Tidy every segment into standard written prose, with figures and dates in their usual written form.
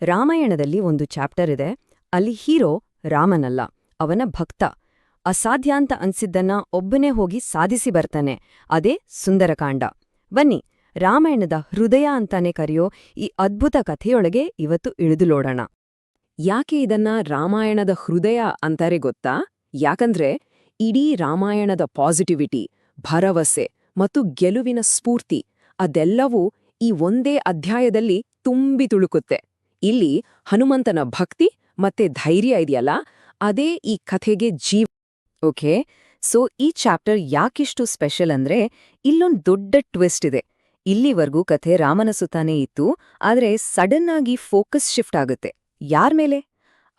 ರಾಮಾಯಣದಲ್ಲಿ ಒಂದು ಚಾಪ್ಟರ್ ಇದೆ. ಅಲ್ಲಿ ಹೀರೋ ರಾಮನಲ್ಲ, ಅವನ ಭಕ್ತ. ಅಸಾಧ್ಯ ಅಂತ ಅನ್ಸಿದ್ದನ್ನ ಒಬ್ಬನೇ ಹೋಗಿ ಸಾಧಿಸಿ ಬರ್ತಾನೆ. ಅದೇ ಸುಂದರಕಾಂಡ. ಬನ್ನಿ, ರಾಮಾಯಣದ ಹೃದಯ ಅಂತಾನೆ ಕರೆಯೋ ಈ ಅದ್ಭುತ ಕಥೆಯೊಳಗೆ ಇವತ್ತು ಇಳಿದುಲೋಡೋಣ. ಯಾಕೆ ಇದನ್ನ ರಾಮಾಯಣದ ಹೃದಯ ಅಂತಾರೆ ಗೊತ್ತಾ? ಯಾಕಂದ್ರೆ ಇಡೀ ರಾಮಾಯಣದ ಪಾಸಿಟಿವಿಟಿ, ಭರವಸೆ ಮತ್ತು ಗೆಲುವಿನ ಸ್ಫೂರ್ತಿ ಅದೆಲ್ಲವೂ ಈ ಒಂದೇ ಅಧ್ಯಾಯದಲ್ಲಿ ತುಂಬಿ ತುಳುಕುತ್ತೆ. ಇಲ್ಲಿ ಹನುಮಂತನ ಭಕ್ತಿ ಮತ್ತೆ ಧೈರ್ಯ ಇದೆಯಲ್ಲ, ಅದೇ ಈ ಕಥೆಗೆ ಜೀವ. ಓಕೆ, ಸೊ ಈ ಚಾಪ್ಟರ್ ಯಾಕಿಷ್ಟು ಸ್ಪೆಷಲ್ ಅಂದ್ರೆ ಇಲ್ಲೊಂದು ದೊಡ್ಡ ಟ್ವಿಸ್ಟ್ ಇದೆ. ಇಲ್ಲಿವರೆಗೂ ಕಥೆ ರಾಮನ ಸುತ್ತಾನೇ ಇತ್ತು, ಆದ್ರೆ ಸಡನ್ ಆಗಿ ಫೋಕಸ್ ಶಿಫ್ಟ್ ಆಗುತ್ತೆ. ಯಾರ್ಮೇಲೆ?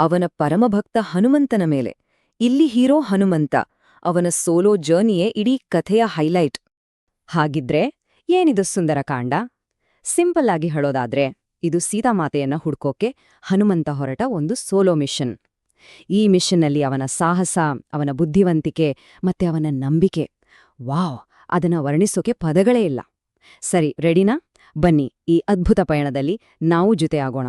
ಅವನ ಪರಮಭಕ್ತ ಹನುಮಂತನ ಮೇಲೆ. ಇಲ್ಲಿ ಹೀರೋ ಹನುಮಂತ, ಅವನ ಸೋಲೋ ಜರ್ನಿಯೇ ಇಡೀ ಕಥೆಯ ಹೈಲೈಟ್. ಹಾಗಿದ್ರೆ ಏನಿದು ಸುಂದರಕಾಂಡ? ಸಿಂಪಲ್ ಆಗಿ ಹೇಳೋದಾದ್ರೆ, ಇದು ಸೀತಾಮಾತೆಯನ್ನ ಹುಡ್ಕೋಕೆ ಹನುಮಂತ ಹೊರಟ ಒಂದು ಸೋಲೋ ಮಿಷನ್. ಈ ಮಿಷನ್ನಲ್ಲಿ ಅವನ ಸಾಹಸ, ಅವನ ಬುದ್ಧಿವಂತಿಕೆ ಮತ್ತೆ ಅವನ ನಂಬಿಕೆ, ವಾವ್, ಅದನ್ನ ವರ್ಣಿಸೋಕೆ ಪದಗಳೇ ಇಲ್ಲ. ಸರಿ, ರೆಡಿನಾ? ಬನ್ನಿ, ಈ ಅದ್ಭುತ ಪಯಣದಲ್ಲಿ ನಾವು ಜೊತೆಯಾಗೋಣ.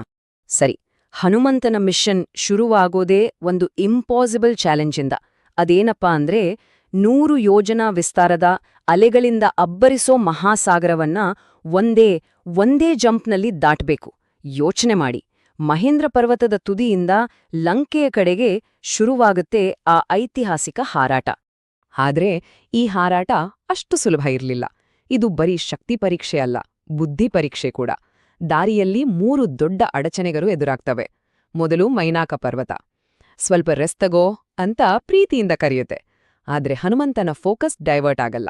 ಸರಿ, ಹನುಮಂತನ ಮಿಷನ್ ಶುರುವಾಗೋದೇ ಒಂದು ಇಂಪಾಸಿಬಲ್ ಚಾಲೆಂಜಿಂದ. ಅದೇನಪ್ಪಾ ಅಂದ್ರೆ 100 ಯೋಜನಾ ವಿಸ್ತಾರದ ಅಲೆಗಳಿಂದ ಅಬ್ಬರಿಸೋ ಮಹಾಸಾಗರವನ್ನ ಒಂದೇ ಜಂಪ್ನಲ್ಲಿ ದಾಟ್ಬೇಕು. ಯೋಚನೆ ಮಾಡಿ, ಮಹೇಂದ್ರ ಪರ್ವತದ ತುದಿಯಿಂದ ಲಂಕೆಯ ಕಡೆಗೆ ಶುರುವಾಗುತ್ತೆ ಆ ಐತಿಹಾಸಿಕ ಹಾರಾಟ. ಆದ್ರೆ ಈ ಹಾರಾಟ ಅಷ್ಟು ಸುಲಭ ಇರಲಿಲ್ಲ. ಇದು ಬರೀ ಶಕ್ತಿ ಪರೀಕ್ಷೆ ಅಲ್ಲ, ಬುದ್ಧಿ ಪರೀಕ್ಷೆ ಕೂಡ. ದಾರಿಯಲ್ಲಿ 3 ದೊಡ್ಡ ಅಡಚಣೆಗಳು ಎದುರಾಗ್ತವೆ. ಮೊದಲು ಮೈನಾಕ ಪರ್ವತ. ಸ್ವಲ್ಪ ರೆಸ್ಟ್ ತಗೋ ಅಂತ ಪ್ರೀತಿಯಿಂದ ಕರೆಯುತ್ತೆ, ಆದ್ರೆ ಹನುಮಂತನ ಫೋಕಸ್ ಡೈವರ್ಟ್ ಆಗಲ್ಲ.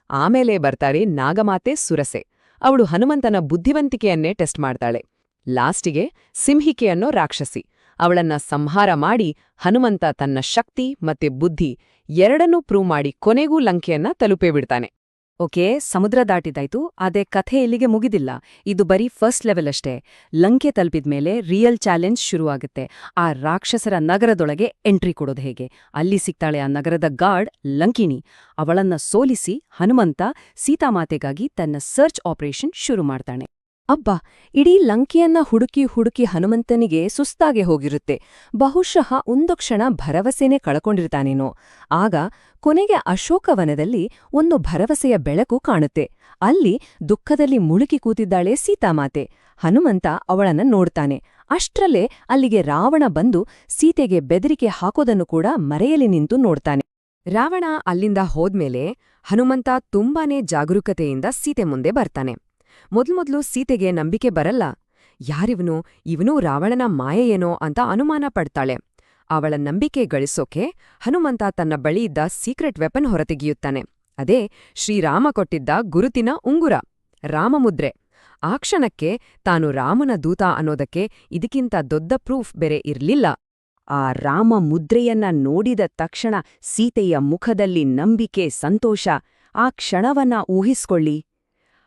ಆಮೇಲೆ ಬರ್ತಾರೆ ನಾಗಮಾತೆ ಸುರಸೆ. ಅವಳು ಹನುಮಂತನ ಬುದ್ಧಿವಂತಿಕೆಯನ್ನೇ ಟೆಸ್ಟ್ ಮಾಡ್ತಾಳೆ. ಲಾಸ್ಟಿಗೆ ಸಿಂಹಿಕೆ ಅನ್ನೋ ರಾಕ್ಷಸಿ. ಅವಳನ್ನ ಸಂಹಾರ ಮಾಡಿ ಹನುಮಂತ ತನ್ನ ಶಕ್ತಿ ಮತ್ತೆ ಬುದ್ಧಿ ಎರಡನ್ನೂ ಪ್ರೂವ್ ಮಾಡಿ ಕೊನೆಗೂ ಲಂಕೆಯನ್ನ ತಲುಪೇ ಬಿಡ್ತಾನೆ. ಓಕೆ, ಸಮುದ್ರ ದಾಟಿದಾಯ್ತು, ಆದ್ರೆ ಕಥೆ ಇಲ್ಲಿಗೆ ಮುಗಿದಿಲ್ಲ. ಇದು ಬರೀ ಫಸ್ಟ್ ಲೆವೆಲ್ ಅಷ್ಟೇ. ಲಂಕೆ ತಲುಪಿದ್ಮೇಲೆ ರಿಯಲ್ ಚಾಲೆಂಜ್ ಶುರುವಾಗುತ್ತೆ. ಆ ರಾಕ್ಷಸರ ನಗರದೊಳಗೆ ಎಂಟ್ರಿ ಕೊಡೋದು ಹೇಗೆ? ಅಲ್ಲಿ ಸಿಗ್ತಾಳೆ ಆ ನಗರದ ಗಾರ್ಡ್ ಲಂಕಿಣಿ. ಅವಳನ್ನ ಸೋಲಿಸಿ ಹನುಮಂತ ಸೀತಾಮಾತೆಗಾಗಿ ತನ್ನ ಸರ್ಚ್ ಆಪರೇಷನ್ ಶುರು ಮಾಡ್ತಾನೆ. ಅಬ್ಬಾ, ಇಡೀ ಲಂಕೆಯನ್ನ ಹುಡುಕಿ ಹನುಮಂತನಿಗೆ ಸುಸ್ತಾಗೆ ಹೋಗಿರುತ್ತೆ. ಬಹುಶಃ ಒಂದು ಕ್ಷಣ ಭರವಸೆನೇ ಕಳ್ಕೊಂಡಿರ್ತಾನೇನೋ. ಆಗ ಕೊನೆಗೆ ಅಶೋಕವನದಲ್ಲಿ ಒಂದು ಭರವಸೆಯ ಬೆಳಕು ಕಾಣುತ್ತೆ. ಅಲ್ಲಿ ದುಃಖದಲ್ಲಿ ಮುಳುಗಿ ಕೂತಿದ್ದಾಳೆ ಸೀತಾಮಾತೆ. ಹನುಮಂತ ಅವಳನ್ನ ನೋಡ್ತಾನೆ. ಅಷ್ಟ್ರಲ್ಲೇ ಅಲ್ಲಿಗೆ ರಾವಣ ಬಂದು ಸೀತೆಗೆ ಬೆದರಿಕೆ ಹಾಕೋದನ್ನು ಕೂಡ ಮರೆಯಲಿ ನಿಂತು ನೋಡ್ತಾನೆ. ರಾವಣ ಅಲ್ಲಿಂದ ಹೋದ್ಮೇಲೆ ಹನುಮಂತ ತುಂಬಾನೇ ಜಾಗರೂಕತೆಯಿಂದ ಸೀತೆ ಮುಂದೆ ಬರ್ತಾನೆ. ಮೊದ್ಲು ಸೀತೆಗೆ ನಂಬಿಕೆ ಬರಲ್ಲ. ಯಾರಿವನು? ಇವನೂ ರಾವಣನ ಮಾಯೆಯೇನೋ ಅಂತ ಅನುಮಾನ ಪಡ್ತಾಳೆ. ಅವಳ ನಂಬಿಕೆ ಗಳಿಸೋಕೆ ಹನುಮಂತ ತನ್ನ ಬಳಿಯಿದ್ದ ಸೀಕ್ರೆಟ್ ವೆಪನ್ ಹೊರತೆಗೆಯುತ್ತಾನೆ. ಅದೇ ಶ್ರೀರಾಮ ಕೊಟ್ಟಿದ್ದ ಗುರುತಿನ ಉಂಗುರ, ರಾಮಮುದ್ರೆ. ಆ ಕ್ಷಣಕ್ಕೆ ತಾನು ರಾಮನ ದೂತ ಅನ್ನೋದಕ್ಕೆ ಇದಕ್ಕಿಂತ ದೊಡ್ಡ ಪ್ರೂಫ್ ಬೇರೆ ಇರ್ಲಿಲ್ಲ. ಆ ರಾಮ ಮುದ್ರೆಯನ್ನ ನೋಡಿದ ತಕ್ಷಣ ಸೀತೆಯ ಮುಖದಲ್ಲಿ ನಂಬಿಕೆ, ಸಂತೋಷ. ಆ ಕ್ಷಣವನ್ನ ಊಹಿಸ್ಕೊಳ್ಳಿ.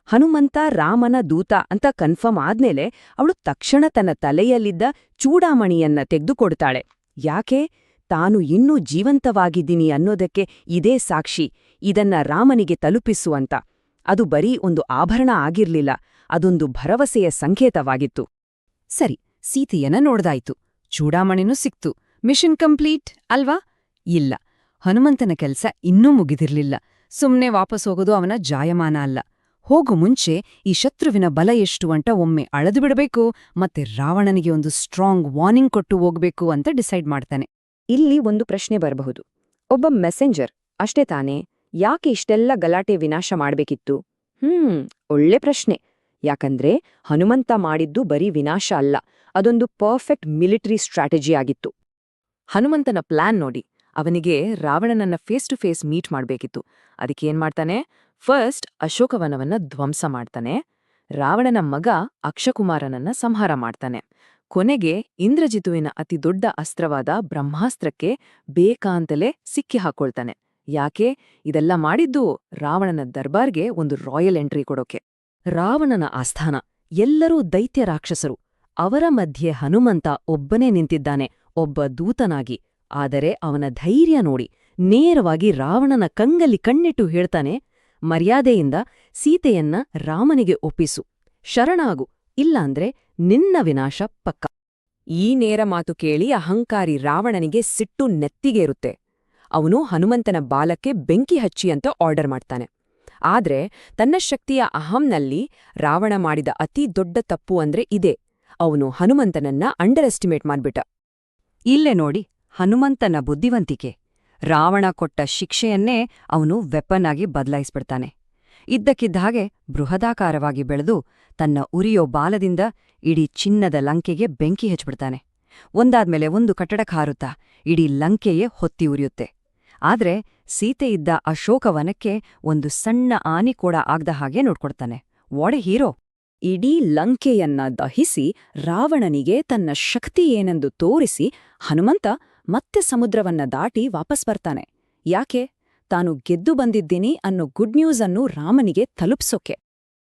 ಹನುಮಂತ ರಾಮನ ದೂತ ಅಂತ ಕನ್ಫರ್ಮ್ ಆದ್ಮೇಲೆ ಅವಳು ತಕ್ಷಣ ತನ್ನ ತಲೆಯಲ್ಲಿದ್ದ ಚೂಡಾಮಣಿಯನ್ನ ತೆಗೆದುಕೊಡ್ತಾಳೆ. ಯಾಕೆ? ತಾನು ಇನ್ನೂ ಜೀವಂತವಾಗಿದ್ದೀನಿ ಅನ್ನೋದಕ್ಕೆ ಇದೇ ಸಾಕ್ಷಿ, ಇದನ್ನ ರಾಮನಿಗೆ ತಲುಪಿಸುವಂತ. ಅದು ಬರೀ ಒಂದು ಆಭರಣ ಆಗಿರ್ಲಿಲ್ಲ, ಅದೊಂದು ಭರವಸೆಯ ಸಂಕೇತವಾಗಿತ್ತು. ಸರಿ, ಸೀತೆಯನ್ನ ನೋಡ್ದಾಯ್ತು, ಚೂಡಾಮಣಿನೂ ಸಿಕ್ತು. ಮಿಷನ್ ಕಂಪ್ಲೀಟ್ ಅಲ್ವಾ? ಇಲ್ಲ, ಹನುಮಂತನ ಕೆಲ್ಸ ಇನ್ನೂ ಮುಗಿದಿರ್ಲಿಲ್ಲ. ಸುಮ್ನೆ ವಾಪಸ್ ಹೋಗೋದು ಅವನ ಜಾಯಮಾನ ಅಲ್ಲ. ಹೋಗು ಮುಂಚೆ ಈ ಶತ್ರುವಿನ ಬಲ ಎಷ್ಟು ಅಂತ ಒಮ್ಮೆ ಅಳೆದು ಬಿಡಬೇಕು, ಮತ್ತೆ ರಾವಣನಿಗೆ ಒಂದು ಸ್ಟ್ರಾಂಗ್ ವಾರ್ನಿಂಗ್ ಕೊಟ್ಟು ಹೋಗ್ಬೇಕು ಅಂತ ಡಿಸೈಡ್ ಮಾಡ್ತಾನೆ. ಇಲ್ಲಿ ಒಂದು ಪ್ರಶ್ನೆ ಬರಬಹುದು. ಒಬ್ಬ ಮೆಸೆಂಜರ್ ಅಷ್ಟೇ ತಾನೇ, ಯಾಕೆ ಇಷ್ಟೆಲ್ಲ ಗಲಾಟೆ ವಿನಾಶ ಮಾಡ್ಬೇಕಿತ್ತು? ಒಳ್ಳೆ ಪ್ರಶ್ನೆ. ಯಾಕಂದ್ರೆ ಹನುಮಂತ ಮಾಡಿದ್ದು ಬರೀ ವಿನಾಶ ಅಲ್ಲ, ಅದೊಂದು ಪರ್ಫೆಕ್ಟ್ ಮಿಲಿಟರಿ ಸ್ಟ್ರಾಟಜಿ ಆಗಿತ್ತು. ಹನುಮಂತನ ಪ್ಲಾನ್ ನೋಡಿ. ಅವನಿಗೆ ರಾವಣನನ್ನ ಫೇಸ್ ಟು ಫೇಸ್ ಮೀಟ್ ಮಾಡ್ಬೇಕಿತ್ತು. ಅದಕ್ಕೇನ್ ಮಾಡ್ತಾನೆ? ಫಸ್ಟ್ ಅಶೋಕವನವನ್ನ ಧ್ವಂಸ ಮಾಡ್ತಾನೆ. ರಾವಣನ ಮಗ ಅಕ್ಷಕುಮಾರನನ್ನ ಸಂಹಾರ ಮಾಡ್ತಾನೆ. ಕೊನೆಗೆ ಇಂದ್ರಜಿತುವಿನ ಅತಿ ದೊಡ್ಡ ಅಸ್ತ್ರವಾದ ಬ್ರಹ್ಮಾಸ್ತ್ರಕ್ಕೆ ಬೇಕಾಂತಲೇ ಸಿಕ್ಕಿ ಹಾಕೊಳ್ತಾನೆ. ಯಾಕೆ? ಇದೆಲ್ಲ ಮಾಡಿದ್ದು ರಾವಣನ ದರ್ಬಾರ್ಗೆ ಒಂದು ರಾಯಲ್ ಎಂಟ್ರಿ ಕೊಡೋಕೆ. ರಾವಣನ ಆಸ್ಥಾನ, ಎಲ್ಲರೂ ದೈತ್ಯ ರಾಕ್ಷಸರು. ಅವರ ಮಧ್ಯೆ ಹನುಮಂತ ಒಬ್ಬನೇ ನಿಂತಿದ್ದಾನೆ, ಒಬ್ಬ ದೂತನಾಗಿ. ಆದರೆ ಅವನ ಧೈರ್ಯ ನೋಡಿ. ನೇರವಾಗಿ ರಾವಣನ ಕಂಗಲ್ಲಿ ಕಣ್ಣಿಟ್ಟು ಹೇಳ್ತಾನೆ, ಮರ್ಯಾದೆಯಿಂದ ಸೀತೆಯನ್ನ ರಾಮನಿಗೆ ಒಪ್ಪಿಸು, ಶರಣಾಗು, ಇಲ್ಲಾಂದ್ರೆ ನಿನ್ನ ವಿನಾಶ ಪಕ್ಕ. ಈ ನೇರ ಮಾತು ಕೇಳಿ ಅಹಂಕಾರಿ ರಾವಣನಿಗೆ ಸಿಟ್ಟು ನೆತ್ತಿಗೇರುತ್ತೆ. ಅವನು ಹನುಮಂತನ ಬಾಲಕ್ಕೆ ಬೆಂಕಿ ಹಚ್ಚಿ ಅಂತ ಆರ್ಡರ್ ಮಾಡ್ತಾನೆ. ಆದ್ರೆ ತನ್ನ ಶಕ್ತಿಯ ಅಹಂನಲ್ಲಿ ರಾವಣ ಮಾಡಿದ ಅತಿ ದೊಡ್ಡ ತಪ್ಪು ಅಂದ್ರೆ ಇದೇ, ಅವನು ಹನುಮಂತನನ್ನ ಅಂಡರ್ ಎಸ್ಟಿಮೇಟ್ ಮಾಡ್ಬಿಟ್ಟ. ಇಲ್ಲೇ ನೋಡಿ ಹನುಮಂತನ ಬುದ್ಧಿವಂತಿಕೆ. ರಾವಣ ಕೊಟ್ಟ ಶಿಕ್ಷೆಯನ್ನೇ ಅವನು ವೆಪನ್ ಆಗಿ ಬದಲಾಯಿಸ್ಬಿಡ್ತಾನೆ. ಇದ್ದಕ್ಕಿದ್ದ ಹಾಗೆ ಬೃಹದಾಕಾರವಾಗಿ ಬೆಳೆದು ತನ್ನ ಉರಿಯೋ ಬಾಲದಿಂದ ಇಡೀ ಚಿನ್ನದ ಲಂಕೆಗೆ ಬೆಂಕಿ ಹಚ್ಬಿಡ್ತಾನೆ. ಒಂದಾದ್ಮೇಲೆ ಒಂದು ಕಟ್ಟಡಕ್ಕೆ ಹಾರುತ್ತಾ ಇಡೀ ಲಂಕೆಯೇ ಹೊತ್ತಿ ಉರಿಯುತ್ತೆ. ಆದ್ರೆ ಸೀತೆ ಇದ್ದ ಅಶೋಕವನಕ್ಕೆ ಒಂದು ಸಣ್ಣ ಆನಿ ಕೂಡ ಆಗದ ಹಾಗೆ ನೋಡ್ಕೊಡ್ತಾನೆ. ವಾಡೆ ಹೀರೋ. ಇಡೀ ಲಂಕೆಯನ್ನ ದಹಿಸಿ ರಾವಣನಿಗೆ ತನ್ನ ಶಕ್ತಿ ಏನೆಂದು ತೋರಿಸಿ ಹನುಮಂತ ಮತ್ತೆ ಸಮುದ್ರವನ್ನ ದಾಟಿ ವಾಪಸ್ ಬರ್ತಾನೆ. ಯಾಕೆ? ತಾನು ಗೆದ್ದು ಬಂದಿದ್ದೀನಿ ಅನ್ನೋ ಗುಡ್ ನ್ಯೂಸ್ ಅನ್ನು ರಾಮನಿಗೆ ತಲುಪ್ಸೋಕೆ.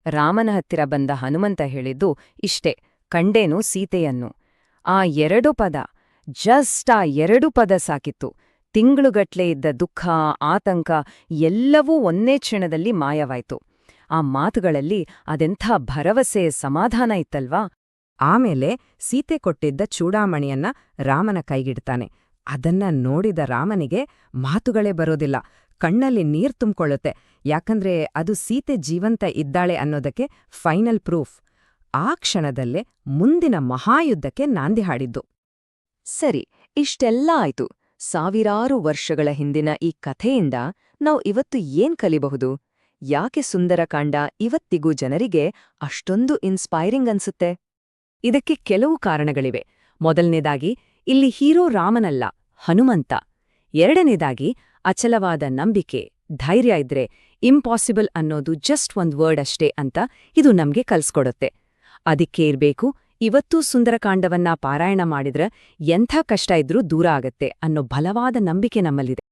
ರಾಮನ ಹತ್ತಿರ ಬಂದ ಹನುಮಂತ ಹೇಳಿದ್ದು ಇಷ್ಟೇ, ಕಂಡೇನು ಸೀತೆಯನ್ನು. ಆ 2 ಪದ, ಜಸ್ಟ್ ಆ 2 ಪದ ಸಾಕಿತ್ತು. ತಿಂಗಳುಗಟ್ಲೆ ಇದ್ದ ದುಃಖ, ಆತಂಕ ಎಲ್ಲವೂ ಒಂದೇ ಕ್ಷಣದಲ್ಲಿ ಮಾಯವಾಯ್ತು. ಆ ಮಾತುಗಳಲ್ಲಿ ಅದೆಂಥ ಭರವಸೆ, ಸಮಾಧಾನ ಇತ್ತಲ್ವಾ. ಆಮೇಲೆ ಸೀತೆ ಕೊಟ್ಟಿದ್ದ ಚೂಡಾಮಣಿಯನ್ನ ರಾಮನ ಕೈಗಿಡ್ತಾನೆ. ಅದನ್ನ ನೋಡಿದ ರಾಮನಿಗೆ ಮಾತುಗಳೇ ಬರೋದಿಲ್ಲ, ಕಣ್ಣಲ್ಲಿ ನೀರ್ ತುಂಬ್ಕೊಳ್ಳುತ್ತೆ. ಯಾಕಂದ್ರೆ ಅದು ಸೀತೆ ಜೀವಂತ ಇದ್ದಾಳೆ ಅನ್ನೋದಕ್ಕೆ ಫೈನಲ್ ಪ್ರೂಫ್. ಆ ಕ್ಷಣದಲ್ಲೇ ಮುಂದಿನ ಮಹಾಯುದ್ಧಕ್ಕೆ ನಾಂದಿ ಹಾಡಿದ್ದು. ಸರಿ, ಇಷ್ಟೆಲ್ಲ ಆಯ್ತು. ಸಾವಿರಾರು ವರ್ಷಗಳ ಹಿಂದಿನ ಈ ಕಥೆಯಿಂದ ನಾವು ಇವತ್ತು ಏನ್ ಕಲಿಬಹುದು? ಯಾಕೆ ಸುಂದರಕಾಂಡ ಇವತ್ತಿಗೂ ಜನರಿಗೆ ಅಷ್ಟೊಂದು ಇನ್ಸ್ಪೈರಿಂಗ್ ಅನ್ಸುತ್ತೆ? ಇದಕ್ಕೆ ಕೆಲವು ಕಾರಣಗಳಿವೆ. ಮೊದಲನೇದಾಗಿ, ಇಲ್ಲಿ ಹೀರೋ ರಾಮನಲ್ಲ, ಹನುಮಂತ. ಎರಡನೇದಾಗಿ, ಅಚಲವಾದ ನಂಬಿಕೆ, ಧೈರ್ಯ ಇದ್ರೆ ಇಂಪಾಸಿಬಲ್ ಅನ್ನೋದು ಜಸ್ಟ್ ಒಂದ್ ವರ್ಡ್ ಅಷ್ಟೇ ಅಂತ ಇದು ನಮ್ಗೆ ಕಲ್ಸ್ಕೊಡುತ್ತೆ. ಅದಕ್ಕೆ ಇರ್ಬೇಕು, ಇವತ್ತೂ ಸುಂದರಕಾಂಡವನ್ನ ಪಾರಾಯಣ ಮಾಡಿದ್ರ ಎಂಥ ಕಷ್ಟ ಇದ್ರೂ ದೂರ ಆಗತ್ತೆ ಅನ್ನೋ ಬಲವಾದ ನಂಬಿಕೆ ನಮ್ಮಲ್ಲಿದೆ.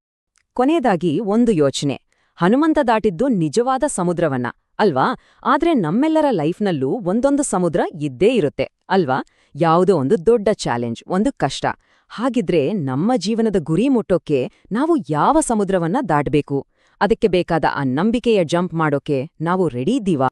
ಕೊನೆಯದಾಗಿ ಒಂದು ಯೋಚನೆ. ಹನುಮಂತ ದಾಟಿದ್ದು ನಿಜವಾದ ಸಮುದ್ರವನ್ನ ಅಲ್ವಾ? ಆದ್ರೆ ನಮ್ಮೆಲ್ಲರ ಲೈಫ್ನಲ್ಲೂ ಒಂದೊಂದು ಸಮುದ್ರ ಇದ್ದೇ ಇರುತ್ತೆ ಅಲ್ವಾ? ಯಾವುದೋ ಒಂದು ದೊಡ್ಡ ಚಾಲೆಂಜ್, ಒಂದು ಕಷ್ಟ. ಹಾಗಿದ್ರೆ ನಮ್ಮ ಜೀವನದ ಗುರಿ ಮುಟ್ಟೋಕೆ ನಾವು ಯಾವ ಸಮುದ್ರವನ್ನ ದಾಟಬೇಕು? ಅದಕ್ಕೆ ಬೇಕಾದ ಆ ನಂಬಿಕೆಯ ಜಂಪ್ ಮಾಡೋಕೆ ನಾವು ರೆಡಿ ಇದ್ದೀವಾ?